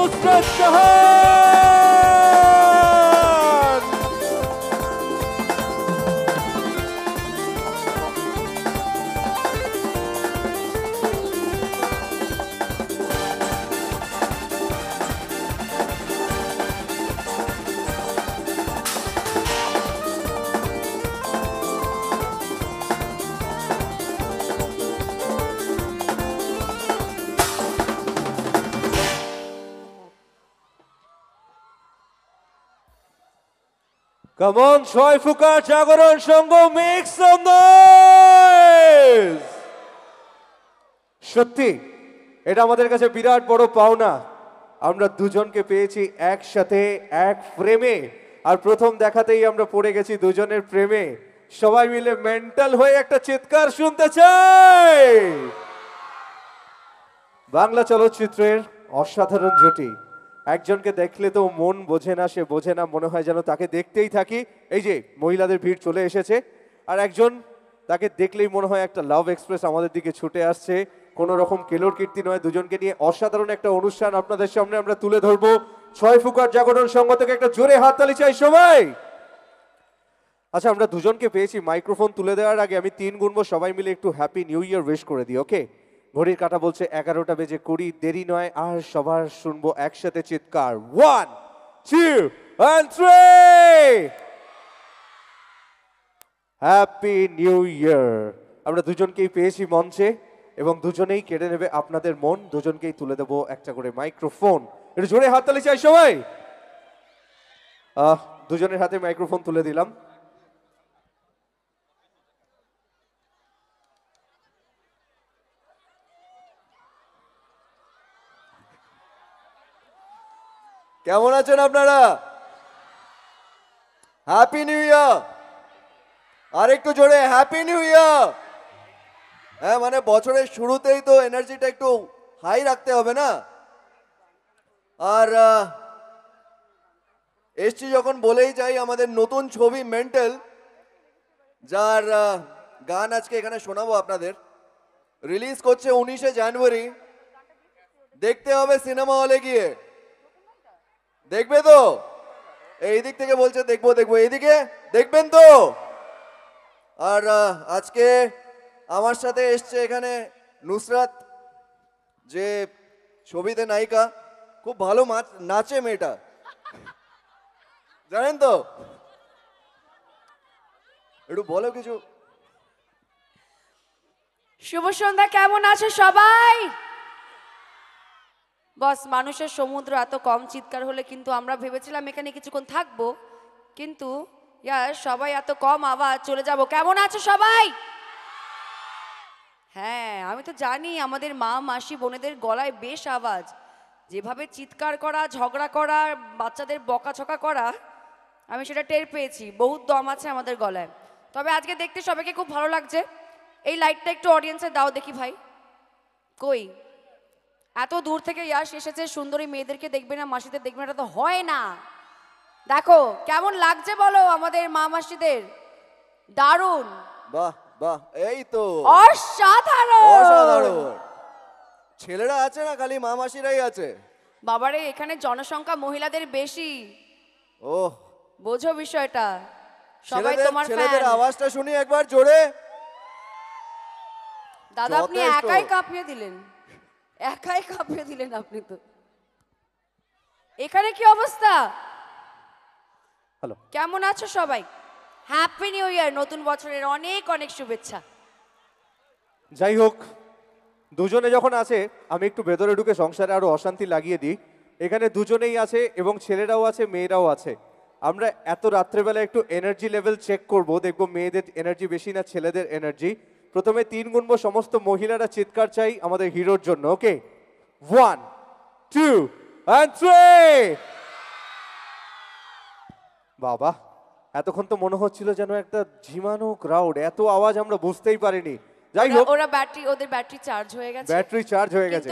Nusrat Jahan. Come on, ছয় ফুকার জাগরণ সংঘ, make some noise! সত্যি এটা আমাদের কাছে বিরাট বড় পাওনা। আমরা দুজনকে পেয়েছি একসাথে এক ফ্রেমে, আর প্রথম দেখাতেই আমরা পড়ে গেছি দুজনের প্রেমে। সবাই মিলে মেন্টাল হয়ে একটা চিৎকার শুনতে চাই। বাংলা চলচ্চিত্রের অসাধারণ জুটি। একজনকে দেখলে তো মন বোঝে না, সে বোঝে না, মনে হয় যেন তাকে দেখতেই থাকি। এই যে মহিলাদের ভিড় চলে এসেছে, আর একজন তাকে দেখলেই মনে হয় একটা লাভ এক্সপ্রেস আমাদের দিকে ছুটে আসছে। কোনো রকম কেলোর কীর্তি নয়, দুজনকে নিয়ে অসাধারণ একটা অনুষ্ঠান আপনাদের সামনে আমরা তুলে ধরবো। ছয় ফুকার জাগরণ সংঘ থেকে একটা জোরে হাততালি চাই সবাই। আচ্ছা, আমরা দুজনকে পেয়েছি, মাইক্রোফোন তুলে দেওয়ার আগে আমি 3 গুনবো, সবাই মিলে একটু হ্যাপি নিউ ইয়ার উইশ করে দিই, ওকে? ঘড়ির কাঁটা বলছে 11টা বেজে 20, দেরি নয় আর, সবার শুনবো একসাথে চিৎকার। 1 2 and 3 হ্যাপি নিউ ইয়ার। আমরা দুজনকেই পেয়েছি মঞ্চে, এবং দুজনেই কেড়ে নেবে আপনাদের মন। দুজনকেই তুলে দেবো একটা করে মাইক্রোফোন। একটু জোরে হাততালি চাই সবাই। দুজনের হাতে মাইক্রোফোন তুলে দিলাম। কেমন আছেন আপনারা? Happy new year. আর একটু জোরে হ্যাপি নিউ ইয়ার। হ্যাঁ, মানে বছরের শুরুতেই তো এনার্জিটা একটু হাই রাখতে হবে না? আর এসছি যখন বলেই যাই, আমাদের নতুন ছবি মেন্টাল, যার গান আজকে এখানে শোনাবো আপনাদের, রিলিজ করছে 19শে জানুয়ারি। দেখতে হবে সিনেমা হলে গিয়ে। দেখবে তো? এই দিক থেকে বলছে দেখবো দেখবো, এইদিকে দেখবেন তো? আর আজকে আমার সাথে এসছে এখানে নুসরাত, যে ছবিতে নায়িকা। খুব ভালো নাচে মেয়েটা, জানেন তো? একটু বলো কিছু। শুভ সন্ধ্যা, কেমন আছে সবাই? বস, মানুষের সমুদ্র এত কম চিৎকার হলে কিন্তু আমরা ভেবেছিলাম এখানে কিছুক্ষণ থাকবো, কিন্তু সবাই এত কম আওয়াজ, চলে যাব। কেমন আছে সবাই? হ্যাঁ, আমি তো জানি আমাদের মা মাসি বোনেদের গলায় বেশ আওয়াজ। যেভাবে চিৎকার করা, ঝগড়া করা, বাচ্চাদের বকাঝকা করা, আমি সেটা টের পেয়েছি। বহুত দম আছে আমাদের গলায়। তবে আজকে দেখতে সবাইকে খুব ভালো লাগছে। এই লাইটটা একটু অডিয়েন্সে দাও দেখি ভাই। কই, এত দূর থেকে ইয়াশ এসেছে, সুন্দরী মেয়েদেরকে দেখবে না, মাসিদের দেখবে না, এটা তো হয় না। দেখো কেমন লাগছে বলো আমাদের মা মাসিদের। দারুণ, বাহ বাহ, এই তো অসাধারণ অসাধারণ। ছেলেরা আছে না, খালি মা মাসিরাই আছে? বাবারে, এখানে জনসংখ্যা মহিলাদের বেশি। ওহ, বোঝো বিষয়টা। সবাই তোমার ছেলেদের ফ্যান। আওয়াজটা শুনি একবার জোরে। দাদা, আপনি একাই কাঁপিয়ে দিলেন, একাই কাঁপিয়ে দিলেন আপনি তো। এখানে কি অবস্থা? হ্যালো, কেমন আছো সবাই? হ্যাপি নিউ ইয়ার, নতুন বছরের অনেক অনেক শুভেচ্ছা। যাই হোক, দুজনে যখন আছে, আমি একটু ভেতরে ঢুকে সংসারে আরো অশান্তি লাগিয়ে দিই। এখানে দুজনেই আছে, এবং ছেলেরাও আছে, মেয়েরাও আছে। আমরা এত রাত্রেবেলা একটু এনার্জি লেভেল চেক করব, দেখবো মেয়েদের এনার্জি বেশি না ছেলেদের এনার্জি। প্রথমে 3 গুনবো, সমস্ত মহিলারা চিৎকার চাই আমাদের হিরোর জন্য, ওকে? 1 2 and 3 বাবা, এতক্ষণ তো মনে হচ্ছিল যেন একটা ঝিমানো ক্রাউড, এত আওয়াজ আমরা বুঝতেই পারিনি। যাই হোক, ওদের ব্যাটারি চার্জ হয়ে গেছে। ব্যাটারি চার্জ হয়ে গেছে।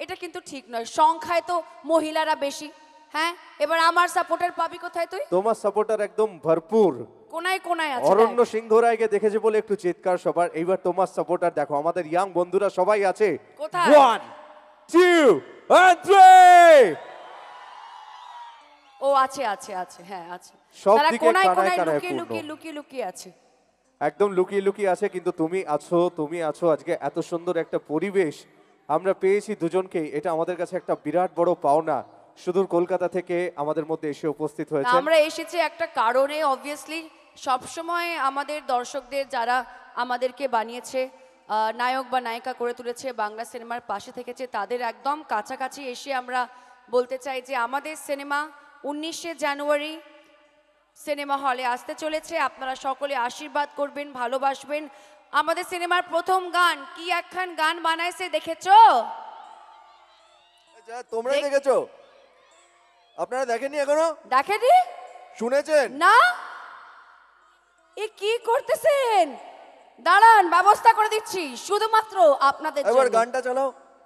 এটা কিন্তু ঠিক নয়। সংখ্যায় তো মহিলারা বেশি। হ্যাঁ, এবার আমার সাপোর্টার পাবি কোথায় তুই? তোমার সাপোর্টার একদম ভরপুর, কোনায় কোনায় আছে। অরণ্য সিংহ রায়কে দেখেছে বলে একটু চিৎকার সবার। এইবার তোমার সাপোর্টার দেখো, আমাদের ইয়াং বন্ধুরা সবাই আছে। কোথায়? 1 2 and three! ও আছে আছে আছে, হ্যাঁ আছে। সব তারা দিকে কোনায় কানায় কোনায় কানায় লুকিয়ে পূর্ণ। লুকিয়ে লুকিয়ে লুকিয়ে আছে। একদম লুকিয়ে লুকিয়ে আছে, কিন্তু তুমি আছো আজকে এত সুন্দর একটা পরিবেশ আমরা পেয়েছি দুজনকেই, এটা আমাদের কাছে একটা বিরাট বড় পাওনা। সুদূর কলকাতা থেকে আমাদের মধ্যে এসে উপস্থিত না, হয়েছে। আমরা এসেছি একটা কারণে, অবভিয়াসলি সবসময় আমাদের দর্শকদের যারা আমাদেরকে বানিয়েছে, নায়ক বা নায়িকা করে তুলেছে, বাংলা সিনেমার পাশে থেকেছে, তাদের একদম কাছাকাছি এসে আমরা বলতে চাই যে আমাদের সিনেমা 19শে জানুয়ারি সিনেমা হলে আসতে চলেছে। আপনারা সকলে আশীর্বাদ করবেন, ভালোবাসবেন। আমাদের সিনেমার প্রথম গান কি একখান গান বানাইছে দেখেছো? যা তোমরা দেখেছো, আপনারা দেখেননি এখনো? দেখেনি? শুনেছেন? না, এ কি করতেছেন? দাঁড়ান, ব্যবস্থা করে দিচ্ছি শুধুমাত্র আপনাদের একবার জন্য। গানটা চালাও।